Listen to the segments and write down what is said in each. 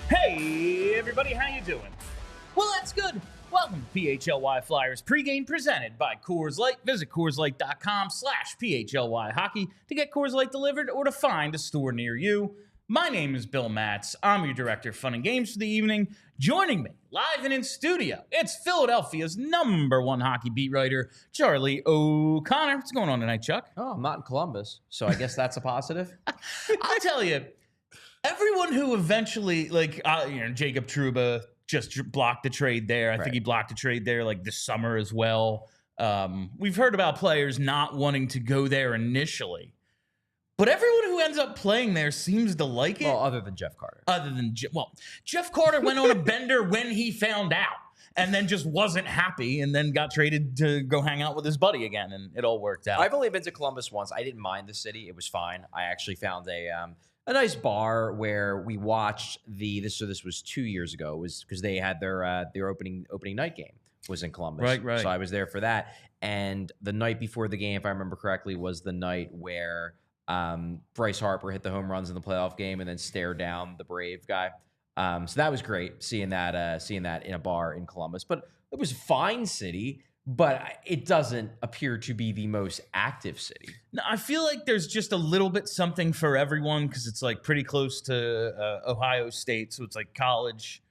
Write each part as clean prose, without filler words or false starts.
Hey, everybody, how you doing? Well, that's good. Welcome to PHLY Flyers Pregame presented by Coors Light. Visit CoorsLight.com/PHLY Hockey to get Coors Light delivered or to find a store near you. My name is Bill Matz. I'm your director of fun and games for the evening. Joining me live and in studio, it's Philadelphia's #1 hockey beat writer, Charlie O'Connor. What's going on tonight, Chuck? Oh, I'm not in Columbus, so I guess that's a positive. I'll tell you, everyone who eventually, Jacob Trouba just blocked the trade there. I think he blocked the trade there like this summer as well. We've heard about players not wanting to go there initially. But everyone who ends up playing there seems to like it. Well, other than Jeff Carter. Jeff Carter went on a bender when he found out and then just wasn't happy and then got traded to go hang out with his buddy again, and it all worked out. I've only been to Columbus once. I didn't mind the city. It was fine. I actually found a nice bar where we watched this was 2 years ago. It was because they had their opening night game was in Columbus. Right. So I was there for that. And the night before the game, if I remember correctly, was the night where Bryce Harper hit the home runs in the playoff game and then stared down the Brave guy. So that was great seeing that in a bar in Columbus. But it was a fine city, but it doesn't appear to be the most active city. No, I feel like there's just a little bit something for everyone because it's like pretty close to Ohio State, so it's like college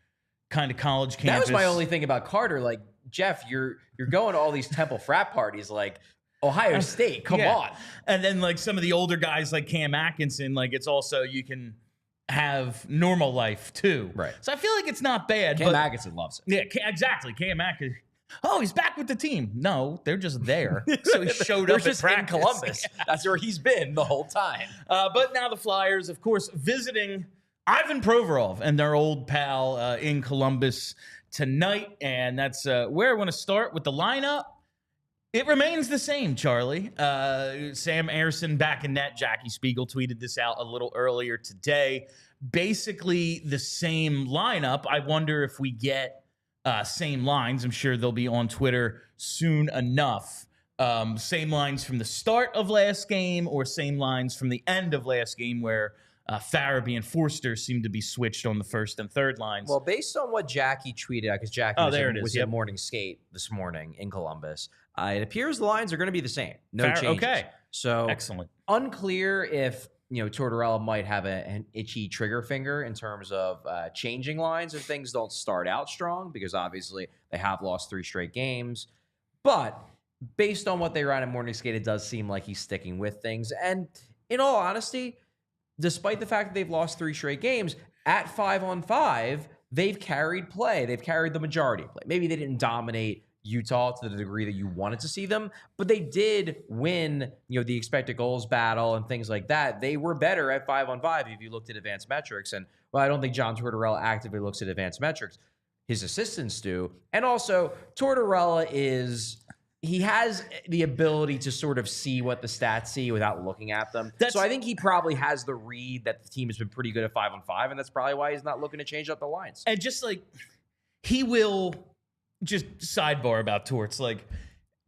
campus. That was my only thing about Carter. Like, Jeff, you're going to all these Temple frat parties, like Ohio State. Come on. And then like some of the older guys like Cam Atkinson, like it's also you can have normal life too. Right. So I feel like it's not bad. Cam Atkinson loves it. Yeah, exactly. Cam Atkinson. Oh, he's back with the team. No, they're just there. So he showed up at practice. In Columbus. That's where he's been the whole time. But now the Flyers, of course, visiting Ivan Provorov and their old pal in Columbus tonight. And that's where I want to start with the lineup. It remains the same, Charlie. Sam Ersson back in net. Jackie Spiegel tweeted this out a little earlier today. Basically the same lineup. I wonder if we get same lines. I'm sure they'll be on Twitter soon enough. Same lines from the start of last game or same lines from the end of last game where Farabee and Forster seemed to be switched on the first and third lines. Well, based on what Jackie tweeted, because Jackie was at morning skate this morning in Columbus, it appears the lines are going to be the same. No changes. Okay. So excellent. Unclear if Tortorella might have an itchy trigger finger in terms of changing lines if things don't start out strong, because obviously they have lost 3 straight games. But based on what they ran at morning skate, it does seem like he's sticking with things. And in all honesty, despite the fact that they've lost 3 straight games, at 5-on-5, they've carried play. They've carried the majority of play. Maybe they didn't dominate Utah to the degree that you wanted to see them, but they did win, the expected goals battle and things like that. They were better at 5-on-5 if you looked at advanced metrics. And I don't think John Tortorella actively looks at advanced metrics. His assistants do. And also, Tortorella he has the ability to sort of see what the stats see without looking at them. So I think he probably has the read that the team has been pretty good at 5-on-5, and that's probably why he's not looking to change up the lines. And just like he will just sidebar about Torts, like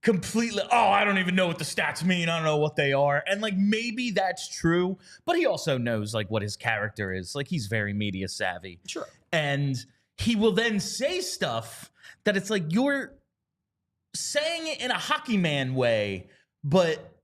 completely, I don't even know what the stats mean. I don't know what they are. And like maybe that's true, but he also knows like what his character is. Like he's very media savvy. Sure. And he will then say stuff that it's like you're saying it in a hockey man way, but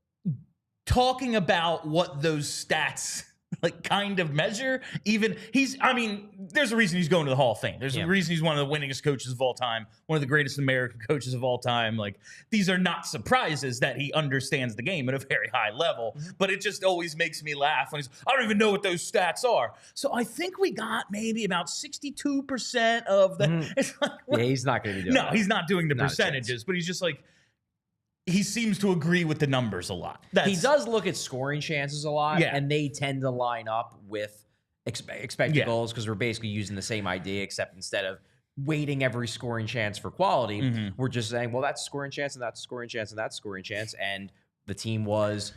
talking about what those stats like kind of measure. There's a reason he's going to the Hall of Fame. There's a reason he's one of the winningest coaches of all time, one of the greatest American coaches of all time. Like these are not surprises that he understands the game at a very high level, but it just always makes me laugh when I don't even know what those stats are. So I think we got maybe about 62% of the. It's like, he's not going to be doing that. No, he's not doing the percentages, but he's just like, he seems to agree with the numbers a lot. He does look at scoring chances a lot, Yeah. and they tend to line up with expected goals because we're basically using the same idea, except instead of weighting every scoring chance for quality, we're just saying, well, that's a scoring chance, and that's a scoring chance, and that's a scoring chance, and the team was,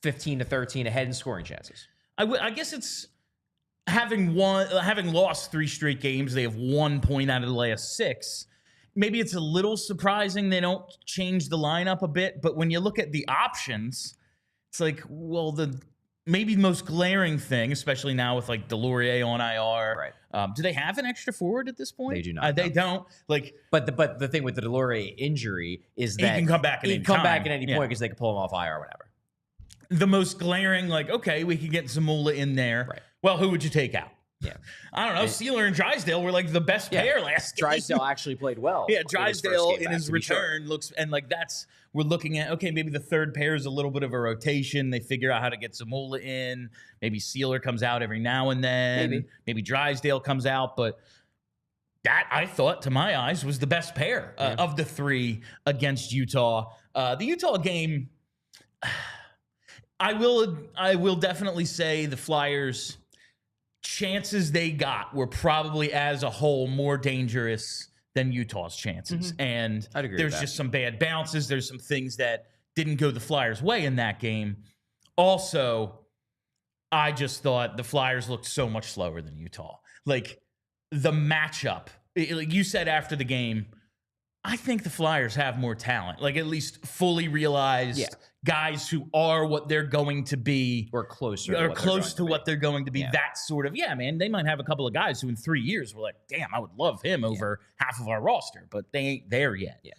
15-13 ahead in scoring chances. I guess it's having lost 3 straight games. They have 1 point out of the last 6. Maybe it's a little surprising they don't change the lineup a bit, but when you look at the options, it's like, well, the maybe most glaring thing, especially now with like Delorier on IR. Right. Do they have an extra forward at this point? They do not. They don't. Like, but the thing with the Delorier injury is that he can come back at any point because they can pull him off IR whenever. The most glaring, like, okay, we can get Zamula in there. Right. Well, who would you take out? Yeah. I don't know. Sealer and Drysdale were like the best pair last game. Drysdale actually played well. Yeah, Drysdale in his return looks, and like we're looking at, okay, maybe the third pair is a little bit of a rotation. They figure out how to get Zamula in. Maybe Sealer comes out every now and then. Maybe Drysdale comes out, but that, I thought, to my eyes, was the best pair of the 3 against Utah. The Utah game, I will definitely say the Flyers' chances they got were probably as a whole more dangerous than Utah's chances. And I'd agree there's with that. just some bad bounces. There's some things that didn't go the Flyers' way in that game. Also, I just thought the Flyers looked so much slower than Utah. Like, the matchup, like you said after the game, I think the Flyers have more talent. Like, at least fully realized guys who are what they're going to be. Or close to what they're going to be. That sort of, man, they might have a couple of guys who in 3 years were like, damn, I would love him over half of our roster, but they ain't there yet. Yeah.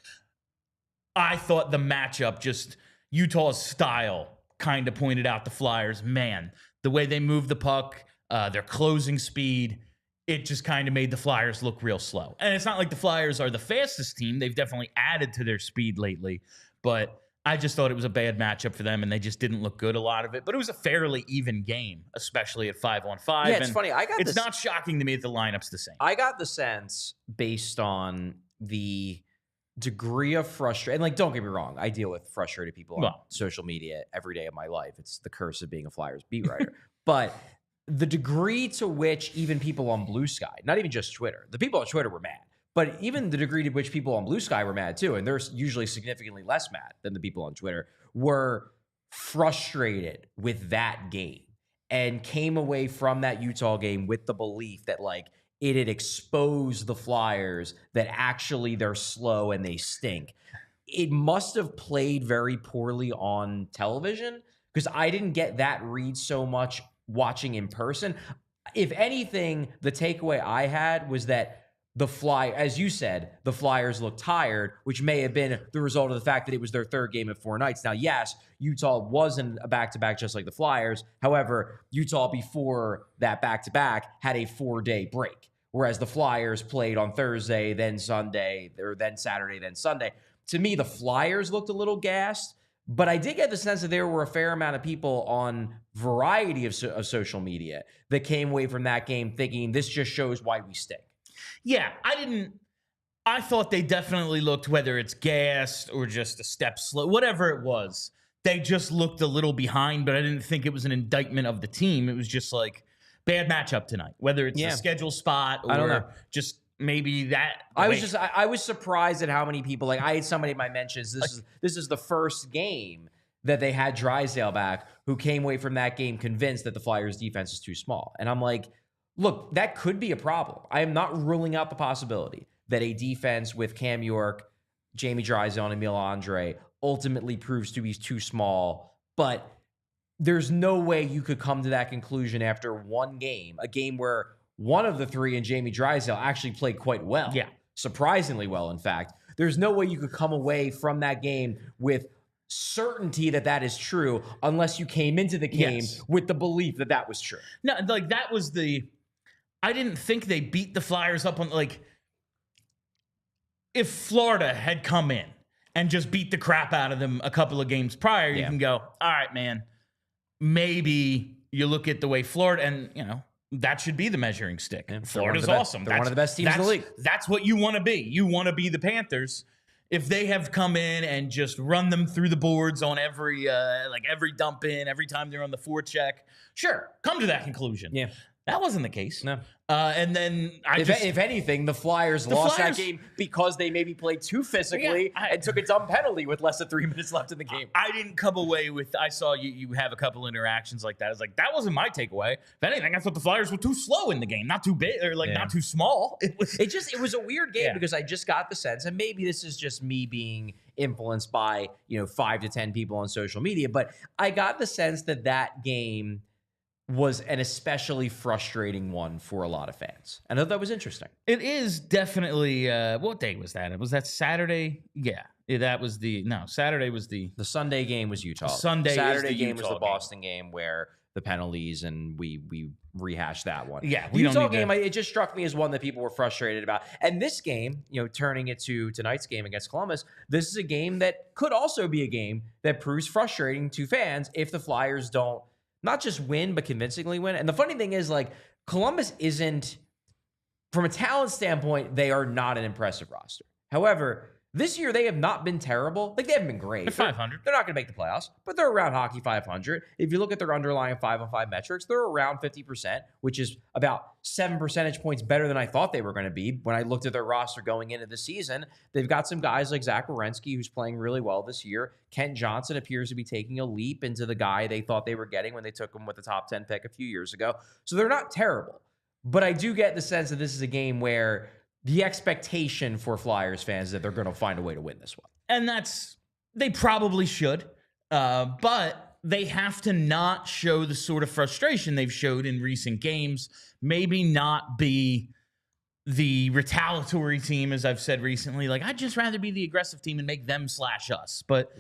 I thought the matchup, just Utah's style, kind of pointed out the Flyers. Man, the way they move the puck, their closing speed, it just kind of made the Flyers look real slow. And it's not like the Flyers are the fastest team. They've definitely added to their speed lately. But I just thought it was a bad matchup for them, and they just didn't look good a lot of it. But it was a fairly even game, especially at 5-on-5. Yeah, it's funny. It's not shocking to me that the lineup's the same. I got the sense, based on the degree of frustration, and like, don't get me wrong, I deal with frustrated people on social media every day of my life. It's the curse of being a Flyers beat writer. But the degree to which even people on Blue Sky, not even just Twitter, the people on Twitter were mad, but even the degree to which people on Blue Sky were mad too, and they're usually significantly less mad than the people on Twitter, were frustrated with that game and came away from that Utah game with the belief that, like, it had exposed the Flyers, that actually they're slow and they stink. It must have played very poorly on television, because I didn't get that read so much watching in person. If anything, the takeaway I had was that as you said, the Flyers looked tired, which may have been the result of the fact that it was their 3rd game in 4 nights. Now, yes, Utah wasn't a back-to-back just like the Flyers. However, Utah before that back-to-back had a 4-day break, whereas the Flyers played on Thursday, then Sunday, or then Saturday, then Sunday. To me, the Flyers looked a little gassed, but I did get the sense that there were a fair amount of people on variety of social media that came away from that game thinking this just shows why we stink. Yeah, I thought they definitely looked, whether it's gassed or just a step slow, whatever it was, they just looked a little behind, but I didn't think it was an indictment of the team. It was just like, bad matchup tonight, whether it's a schedule spot or just maybe that. I was surprised at how many people, like, I had somebody in my mentions, this is the first game that they had Drysdale back, who came away from that game convinced that the Flyers defense is too small. And I'm like, look, that could be a problem. I am not ruling out the possibility that a defense with Cam York, Jamie Drysdale, and Emil Andre ultimately proves to be too small. But there's no way you could come to that conclusion after one game, a game where one of the 3 and Jamie Drysdale actually played quite well. Yeah. Surprisingly well, in fact. There's no way you could come away from that game with certainty that that is true unless you came into the game with the belief that that was true. No, like, that was I didn't think they beat the Flyers up on, like, if Florida had come in and just beat the crap out of them a couple of games prior, you can go, all right, man, maybe you look at the way Florida, and, that should be the measuring stick. Florida's awesome. They're one of the best teams in the league. That's what you want to be. You want to be the Panthers. if they have come in and just run them through the boards on every dump in, every time they're on the forecheck, sure, come to that conclusion. Yeah. That wasn't the case. No. And then if anything, the Flyers lost that game because they maybe played too physically and took a dumb penalty with less than 3 minutes left in the game. I didn't come away with. I saw you have a couple interactions like that. I was like, that wasn't my takeaway. If anything, I thought the Flyers were too slow in the game, not too big or not too small. It was a weird game because I just got the sense, and maybe this is just me being influenced by 5 to 10 people on social media, but I got the sense that game was an especially frustrating one for a lot of fans. I thought that was interesting. It is definitely. What day was that? Was that Saturday? Yeah. That was Saturday was the Saturday game was Utah. Saturday game was the Boston game where the penalties, and we rehashed that one. Yeah, the Utah game, it just struck me as one that people were frustrated about. And this game, turning it to tonight's game against Columbus, this is a game that could also be a game that proves frustrating to fans if the Flyers don't not just win, but convincingly win. And the funny thing is, Columbus isn't, from a talent standpoint, they are not an impressive roster. However, this year they have not been terrible. They haven't been great. They're 500. They're not going to make the playoffs, but they're around hockey 500. If you look at their underlying 5-on-5 metrics, they're around 50%, which is about 7 percentage points better than I thought they were going to be. When I looked at their roster going into the season, they've got some guys like Zach Werenski, who's playing really well this year. Kent Johnson appears to be taking a leap into the guy they thought they were getting when they took him with the top 10 pick a few years ago. So they're not terrible. But I do get the sense that this is a game where the expectation for Flyers fans is that they're going to find a way to win this one. And they probably should, but they have to not show the sort of frustration they've showed in recent games. Maybe not be the retaliatory team, as I've said recently. I'd just rather be the aggressive team and make them slash us. But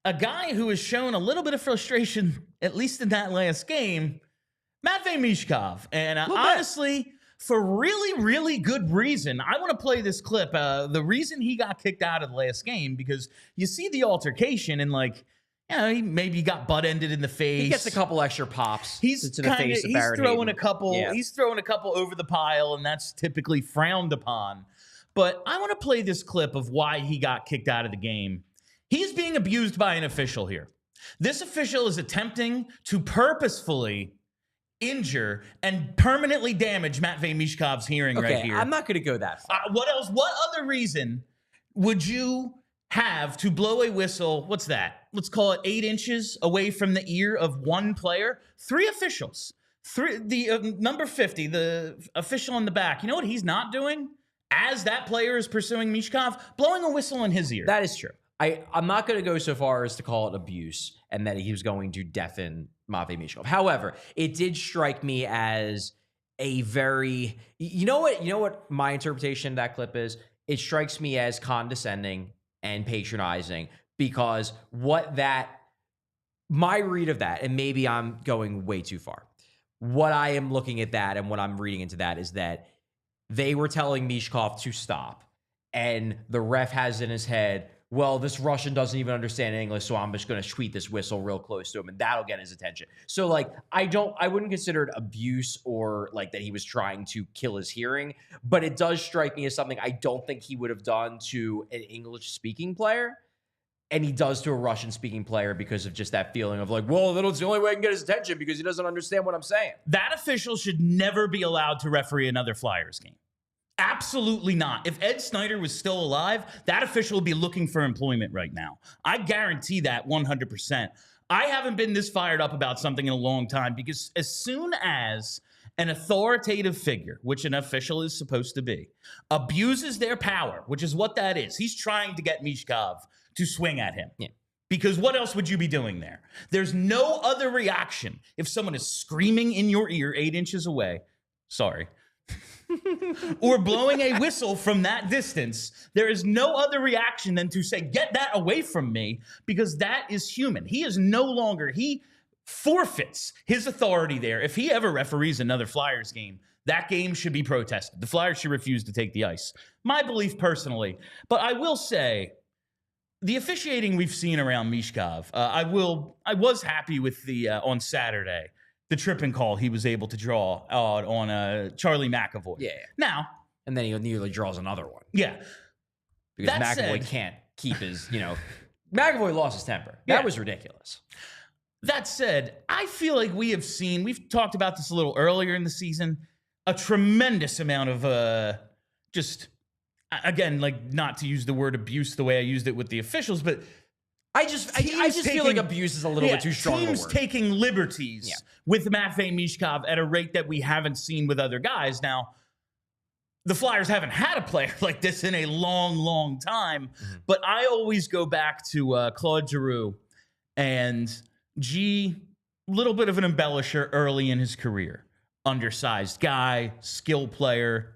a guy who has shown a little bit of frustration, at least in that last game, Matvei Michkov. And honestly, for really, really good reason, I want to play this clip. The reason he got kicked out of the last game, because you see the altercation and he maybe got butt-ended in the face. He gets a couple extra pops to the face. He's throwing a couple. Yeah. He's throwing a couple over the pile, and that's typically frowned upon. But I want to play this clip of why he got kicked out of the game. He's being abused by an official here. This official is attempting to purposefully injure and permanently damage Matvei Michkov's hearing right here. I'm not going to go that far. What else? What other reason would you have to blow a whistle? What's that? Let's call it 8 inches away from the ear of one player. 3 officials. The number 50, the official in the back. You know what he's not doing? As that player is pursuing Michkov, blowing a whistle in his ear. That is true. I'm not going to go so far as to call it abuse and that he was going to deafen Matvei Michkov. However, it did strike me as a very, you know what my interpretation of that clip is? It strikes me as condescending and patronizing, because my read of that, and maybe I'm going way too far, what I am looking at that and what I'm reading into that is that they were telling Michkov to stop, and the ref has in his head, well, this Russian doesn't even understand English, so I'm just going to tweet this whistle real close to him, and that'll get his attention. So, I wouldn't consider it abuse or that he was trying to kill his hearing, but it does strike me as something I don't think he would have done to an English-speaking player, and he does to a Russian-speaking player because of just that feeling of well, that's the only way I can get his attention because he doesn't understand what I'm saying. That official should never be allowed to referee another Flyers game. Absolutely not. If Ed Snyder was still alive, that official would be looking for employment right now. I guarantee that 100%. I haven't been this fired up about something in a long time, because as soon as an authoritative figure, which an official is supposed to be, abuses their power, which is what that is, he's trying to get Michkov to swing at him. Yeah. Because what else would you be doing there? There's no other reaction if someone is screaming in your ear 8 inches away. Sorry. Or blowing a whistle from that distance. There is no other reaction than to say, get that away from me, because that is human. He forfeits his authority there. If he ever referees another Flyers game, that game should be protested. The Flyers should refuse to take the ice. My belief personally. But I will say, the officiating we've seen around Michkov, I was happy with the on Saturday, the tripping call he was able to draw on Charlie McAvoy. Yeah. Now, and then he nearly draws another one. Yeah. because That McAvoy said- can't keep his, McAvoy lost his temper. That was ridiculous. That said, I feel like we've talked about this a little earlier in the season, a tremendous amount of again, like, not to use the word abuse the way I used it with the officials, but I just feel like abuse is a little bit too strong of a teams word. taking liberties with Matvei Michkov at a rate that we haven't seen with other guys. Now, the Flyers haven't had a player like this in a long, long time, but I always go back to Claude Giroux and G, little bit of an embellisher early in his career. Undersized guy, skill player.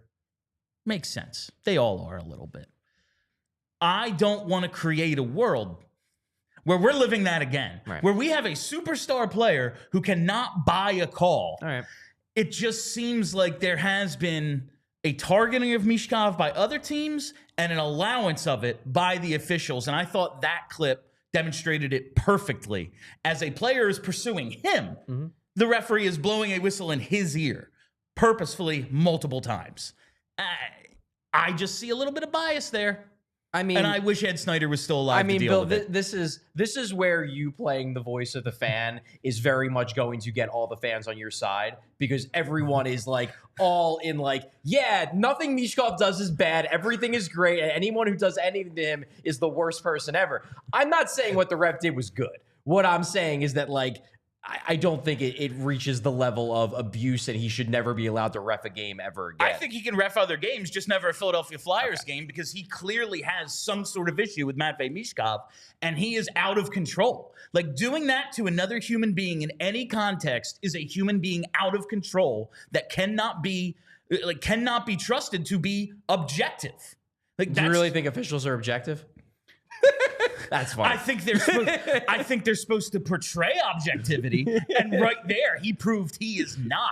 Makes sense. They all are a little bit. I don't want to create a world where we're living that again, where we have a superstar player who cannot buy a call. All right. It just seems like there has been a targeting of Michkov by other teams and an allowance of it by the officials. And I thought that clip demonstrated it perfectly. As a player is pursuing him, the referee is blowing a whistle in his ear purposefully multiple times. I just see a little bit of bias there. I mean, and I wish Ed Snyder was still alive. I mean, to deal Bill, with it. this is where you playing the voice of the fan is very much going to get all the fans on your side, because everyone is like all in like, yeah, nothing Michkov does is bad. Everything is great. And anyone who does anything to him is the worst person ever. I'm not saying what the ref did was good. What I'm saying is that, like, I don't think it reaches the level of abuse, and he should never be allowed to ref a game ever again. I think he can ref other games, just never a Philadelphia Flyers game, because he clearly has some sort of issue with Matvei Michkov, and he is out of control. Like, doing that to another human being in any context is a human being out of control that cannot be trusted to be objective. Like, do you really think officials are objective? That's fine. I think they're supposed to portray objectivity, and right there, he proved he is not.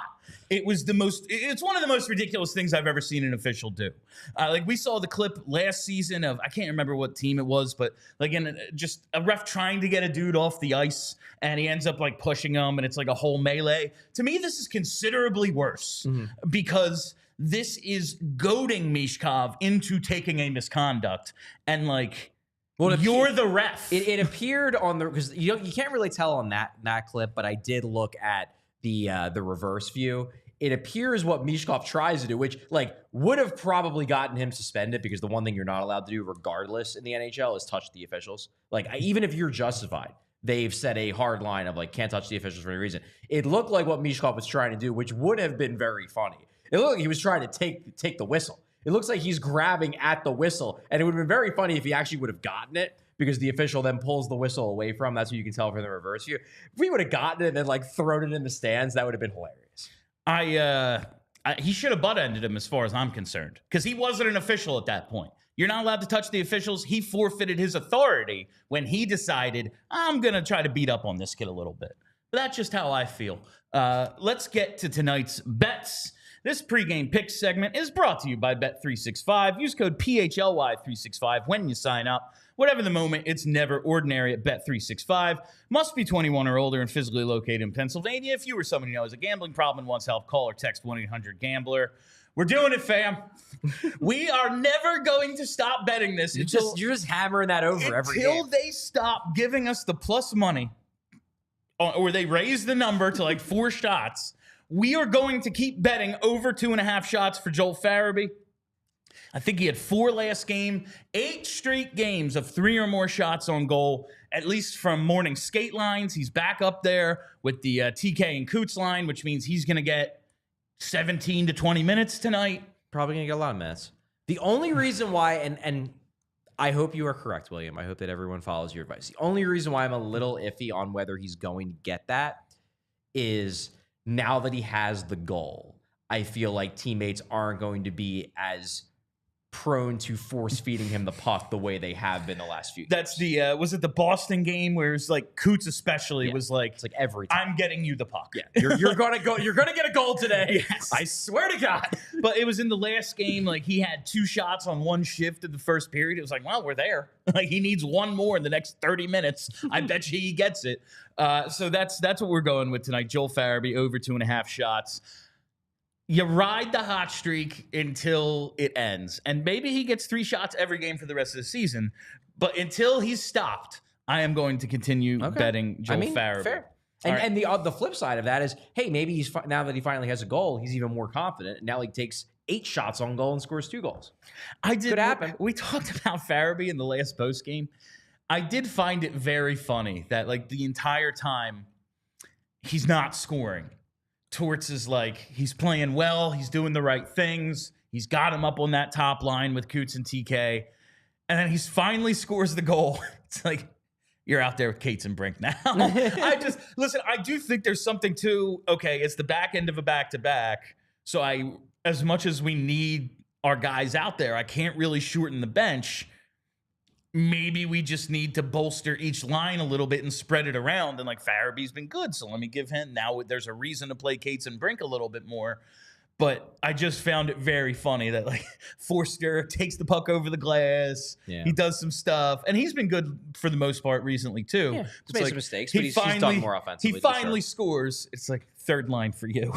It's one of the most ridiculous things I've ever seen an official do. Like, we saw the clip last season of, I can't remember what team it was, but like, just a ref trying to get a dude off the ice, and he ends up like pushing him, and it's like a whole melee. To me, this is considerably worse because this is goading Michkov into taking a misconduct, and like, well, you're the ref. It appeared on the, because you can't really tell on that clip, but I did look at the reverse view. It appears what Michkov tries to do, which like would have probably gotten him suspended, because the one thing you're not allowed to do regardless in the NHL is touch the officials. Like, even if you're justified, they've set a hard line of like, can't touch the officials for any reason. It looked like what Michkov was trying to do, which would have been very funny. It looked like he was trying to take the whistle. It looks like he's grabbing at the whistle, and it would have been very funny if he actually would have gotten it, because the official then pulls the whistle away from him. That's what you can tell from the reverse view. If we would have gotten it and then like thrown it in the stands, that would have been hilarious. He should have butt-ended him as far as I'm concerned, because he wasn't an official at that point. You're not allowed to touch the officials. He forfeited his authority when he decided, I'm going to try to beat up on this kid a little bit. But that's just how I feel. Let's get to tonight's bets. This pregame pick segment is brought to you by Bet365. Use code PHLY365 when you sign up. Whatever the moment, it's never ordinary at Bet365. Must be 21 or older and physically located in Pennsylvania. If you or someone you know has a gambling problem and wants help, call or text 1-800-GAMBLER. We're doing it, fam. We are never going to stop betting this You're just hammering that over every game. Until they stop giving us the plus money, or they raise the number to like 4 shots. We are going to keep betting over 2.5 shots for Joel Farabee. I think he had 4 last game, 8 straight games of 3 or more shots on goal, at least from morning skate lines. He's back up there with the TK and Coots line, which means he's going to get 17 to 20 minutes tonight. Probably going to get a lot of minutes. The only reason why, and I hope you are correct, William. I hope that everyone follows your advice. The only reason why I'm a little iffy on whether he's going to get that is, now that he has the goal, I feel like teammates aren't going to be as prone to force feeding him the puck the way they have been the last few years. That's the was it the Boston game where it's like Coots especially was like, it's like every time. I'm getting you the puck. Yeah, you're gonna get a goal today. Yes. I swear to God. But it was in the last game, like he had 2 shots on 1 shift in the first period. It was like, well, we're there. Like, he needs 1 more in the next 30 minutes. I bet you he gets it. So that's what we're going with tonight. Joel Farabee over 2.5 shots. you ride the hot streak until it ends. And maybe he gets 3 shots every game for the rest of the season. But until he's stopped, I am going to continue betting Joel Farabee. Fair. And the flip side of that is, hey, maybe he's now that he finally has a goal, he's even more confident. And now he takes 8 shots on goal and scores 2 goals. Could happen. We talked about Farabee in the last post game. I did find it very funny that like the entire time he's not scoring. Torts is like, he's playing well. He's doing the right things. He's got him up on that top line with Coots and TK. And then he finally scores the goal. It's like, you're out there with Cates and Brink now. I do think there's something to, okay, it's the back end of a back-to-back. So as much as we need our guys out there, I can't really shorten the bench. Maybe we just need to bolster each line a little bit and spread it around. And like Farabee's been good, so let me give him, now there's a reason to play Cates and Brink a little bit more. But I just found it very funny that like Forster takes the puck over the glass. Yeah. He does some stuff, and he's been good for the most part recently too. Yeah, he's made some mistakes, but he's done more offensively. He finally scores. It's like third line for you.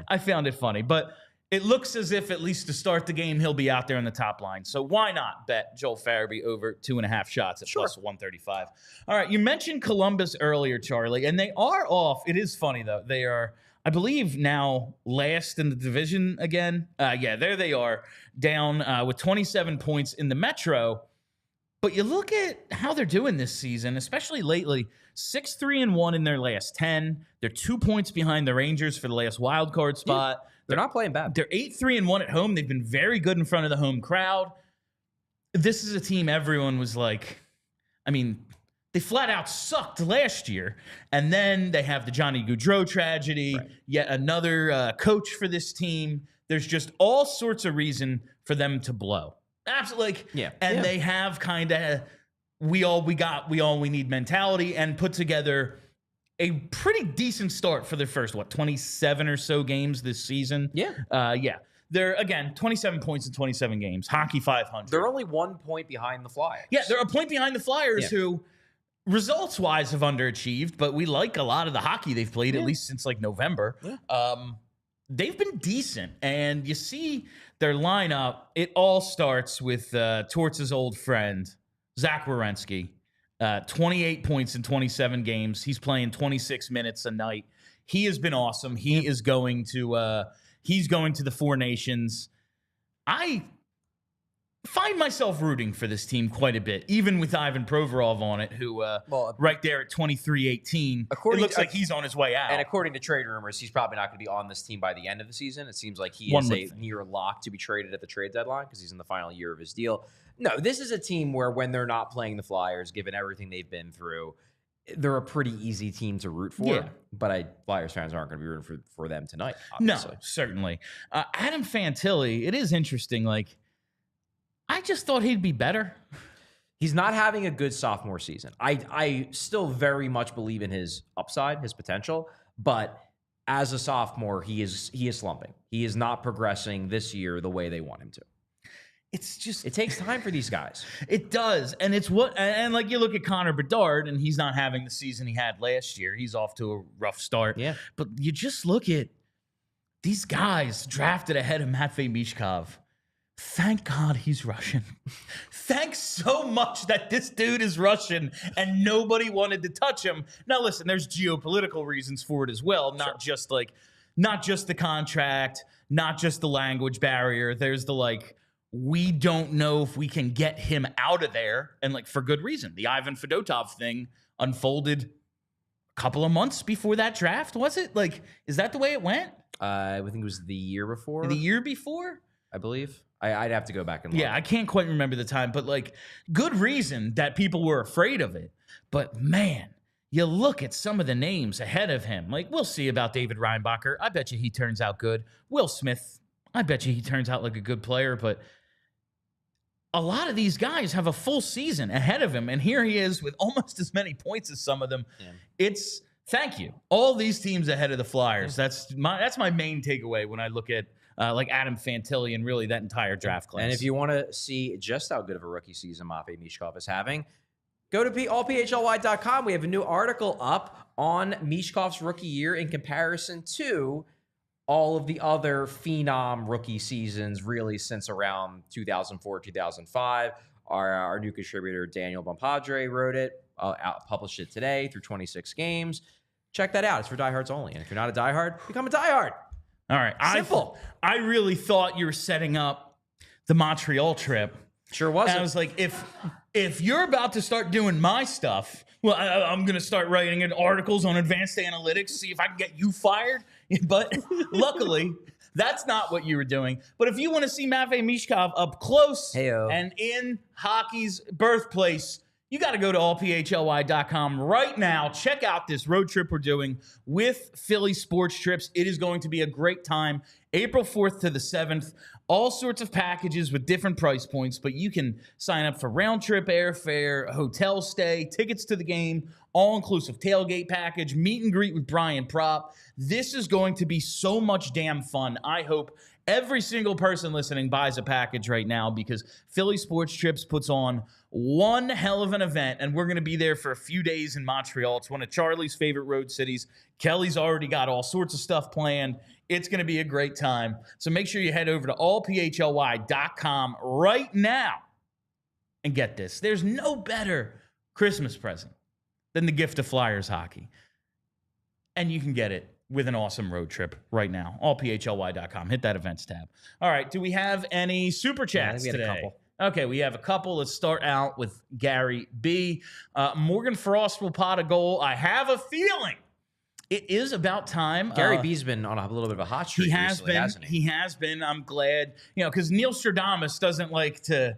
I found it funny, but it looks as if, at least to start the game, he'll be out there in the top line. So why not bet Joel Farabee over 2.5 shots at plus 135? All right, you mentioned Columbus earlier, Charlie, and they are off. It is funny, though. They are, I believe, now last in the division again. Yeah, there they are, down with 27 points in the Metro. But you look at how they're doing this season, especially lately, 6-3-1 in their last 10. They're 2 points behind the Rangers for the last wild card spot. Yeah. They're not playing bad. They're 8-3-1 at home. They've been very good in front of the home crowd. This is a team everyone was like, I mean, they flat out sucked last year. And then they have the Johnny Gaudreau tragedy, yet another coach for this team. There's just all sorts of reason for them to blow. Absolutely. And they have kind of we all we need mentality and put together a pretty decent start for their first, 27 or so games this season. They're, again, 27 points in 27 games. Hockey 500. They're only 1 point behind the Flyers. Yeah, they're a point behind the Flyers who, results-wise, have underachieved, but we like a lot of the hockey they've played, at least since, like, November. They've been decent, and you see their lineup. It all starts with Torts' old friend, Zach Werenski. 28 points in 27 games. He's playing 26 minutes a night. He has been awesome. He is going to the Four Nations. I find myself rooting for this team quite a bit, even with Ivan Provorov on it, who right there at 23-18, it looks like he's on his way out. And according to trade rumors, he's probably not going to be on this team by the end of the season. It seems like he is a near lock to be traded at the trade deadline because he's in the final year of his deal. No, this is a team where when they're not playing the Flyers, given everything they've been through, they're a pretty easy team to root for. Yeah. But Flyers fans aren't going to be rooting for them tonight, obviously. No, certainly. Adam Fantilli, it is interesting. Like, I just thought he'd be better. He's not having a good sophomore season. I still very much believe in his upside, his potential, but as a sophomore, he is slumping. He is not progressing this year the way they want him to. It's just, it takes time for these guys. It does. And it's and like you look at Connor Bedard and he's not having the season he had last year. He's off to a rough start. Yeah. But you just look at these guys drafted ahead of Matvei Michkov. Thank God he's Russian. Thanks so much that this dude is Russian and nobody wanted to touch him. Now listen, there's geopolitical reasons for it as well. Not just the contract, not just the language barrier. There's the we don't know if we can get him out of there, and for good reason. The Ivan Fedotov thing unfolded a couple of months before that draft, was it? Is that the way it went? I think it was the year before. The year before? I believe. I'd have to go back and look. Yeah, I can't quite remember the time, but good reason that people were afraid of it. But man, you look at some of the names ahead of him. We'll see about David Reinbacher. I bet you he turns out good. Will Smith, I bet you he turns out like a good player, but a lot of these guys have a full season ahead of him, and here he is with almost as many points as some of them. Yeah. Thank you. All these teams ahead of the Flyers. Yeah. That's my main takeaway when I look at Adam Fantilli and really that entire draft class. And if you want to see just how good of a rookie season Matvei Michkov is having, go to allphly.com. We have a new article up on Michkov's rookie year in comparison to all of the other phenom rookie seasons, really since around 2004, 2005. Our new contributor, Daniel Bompadre, wrote it, published it today through 26 games. Check that out. It's for diehards only. And if you're not a diehard, become a diehard. All right. Simple. I really thought you were setting up the Montreal trip. Sure wasn't. And I was like, if you're about to start doing my stuff, well, I'm going to start writing in articles on advanced analytics, see if I can get you fired. But luckily, that's not what you were doing. But if you want to see Matvei Michkov up close and in hockey's birthplace, you got to go to allphly.com right now. Check out this road trip we're doing with Philly Sports Trips. It is going to be a great time. April 4th to the 7th. All sorts of packages with different price points, but you can sign up for round trip airfare, hotel stay, tickets to the game, all-inclusive tailgate package, meet and greet with Brian Prop. This is going to be so much damn fun. I hope every single person listening buys a package right now because Philly Sports Trips puts on one hell of an event, and we're going to be there for a few days in Montreal. It's one of Charlie's favorite road cities. Kelly's already got all sorts of stuff planned. It's going to be a great time. So make sure you head over to allphly.com right now and get this. There's no better Christmas present than the gift of Flyers hockey. And you can get it with an awesome road trip right now. Allphly.com. Hit that events tab. All right. Do we have any super chats today? A couple. Okay, we have a couple. Let's start out with Gary B. Morgan Frost will pot a goal. I have a feeling it is about time. Gary B's been on a little bit of a hot streak recently, hasn't he? He has been. I'm glad. Because Neil Stradamus doesn't like to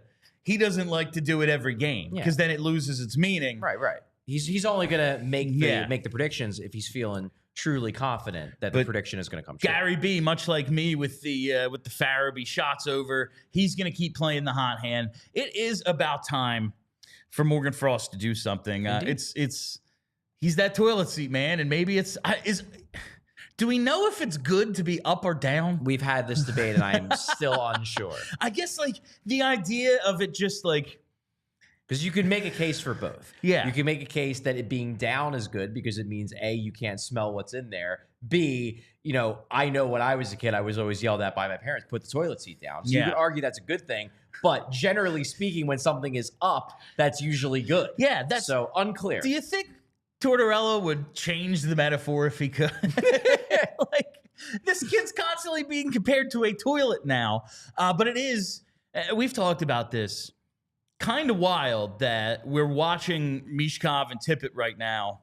do it every game because then it loses its meaning. Right. He's only going to make the predictions if he's feeling truly confident that the prediction is going to come true. Gary B, much like me with the Farabee shots over, he's going to keep playing the hot hand. It is about time for Morgan Frost to do something. He's that toilet seat man, and maybe do we know if it's good to be up or down? We've had this debate, and I'm still unsure. I guess the idea of it just because you could make a case for both. Yeah. You can make a case that it being down is good because it means A, you can't smell what's in there. B, I know when I was a kid, I was always yelled at by my parents, put the toilet seat down. So you could argue that's a good thing. But generally speaking, when something is up, that's usually good. Yeah. That's so unclear. Do you think Tortorella would change the metaphor if he could? This kid's constantly being compared to a toilet now. But it is, we've talked about this, kind of wild that we're watching Michkov and Tippett right now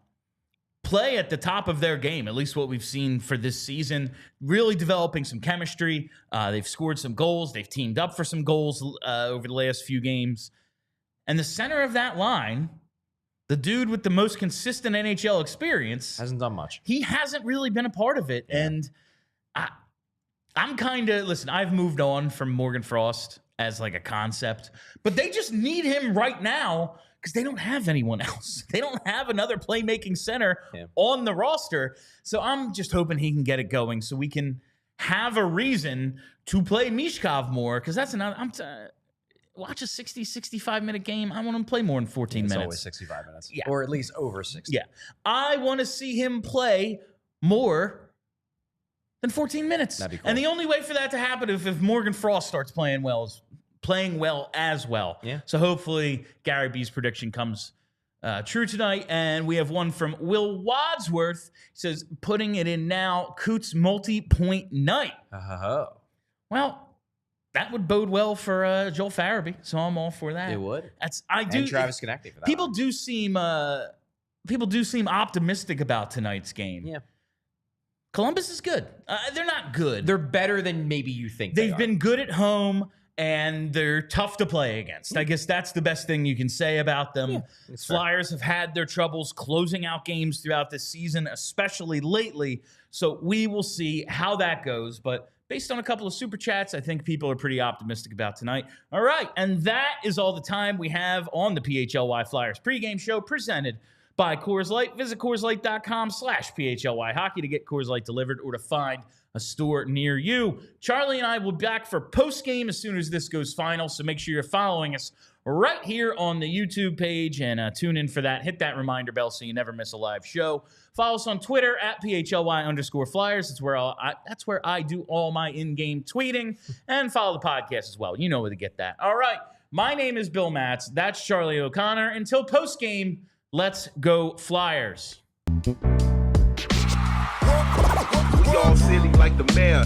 play at the top of their game, at least what we've seen for this season, really developing some chemistry. They've scored some goals. They've teamed up for some goals over the last few games. And the center of that line, the dude with the most consistent NHL experience, hasn't done much. He hasn't really been a part of it. Yeah. And I'm kind of, listen, I've moved on from Morgan Frost as a concept, but they just need him right now because they don't have anyone else. They don't have another playmaking center on the roster. So I'm just hoping he can get it going so we can have a reason to play Michkov more, because that's another, watch a 60, 65-minute game. I want him to play more than 14 minutes. It's always 65 minutes. Yeah. Or at least over 60. Yeah. I want to see him play more than 14 minutes. That'd be cool. And the only way for that to happen if Morgan Frost starts playing well as well. Yeah. So hopefully Gary B's prediction comes true tonight. And we have one from Will Wadsworth. He says, putting it in now, Coots multi-point night. Well, that would bode well for Joel Farabee, so I'm all for that. It would. And Travis Konecny for that. People do seem optimistic about tonight's game. Yeah. Columbus is good. They're not good. They're better than maybe you think They've been good at home, and they're tough to play against. I guess that's the best thing you can say about them. Yeah, Flyers have had their troubles closing out games throughout this season, especially lately. So we will see how that goes. But based on a couple of super chats, I think people are pretty optimistic about tonight. All right, and that is all the time we have on the PHLY Flyers pregame show presented by Coors Light. Visit CoorsLight.com/PHLY hockey to get Coors Light delivered or to find a store near you. Charlie and I will be back for post-game as soon as this goes final, so make sure you're following us right here on the YouTube page and tune in for that. Hit that reminder bell so you never miss a live show. Follow us on Twitter at PHLY_Flyers. That's where I do all my in-game tweeting. And follow the podcast as well. You know where to get that. All right. My name is Bill Matz. That's Charlie O'Connor. Until post-game, let's go Flyers. We all silly like the mayor.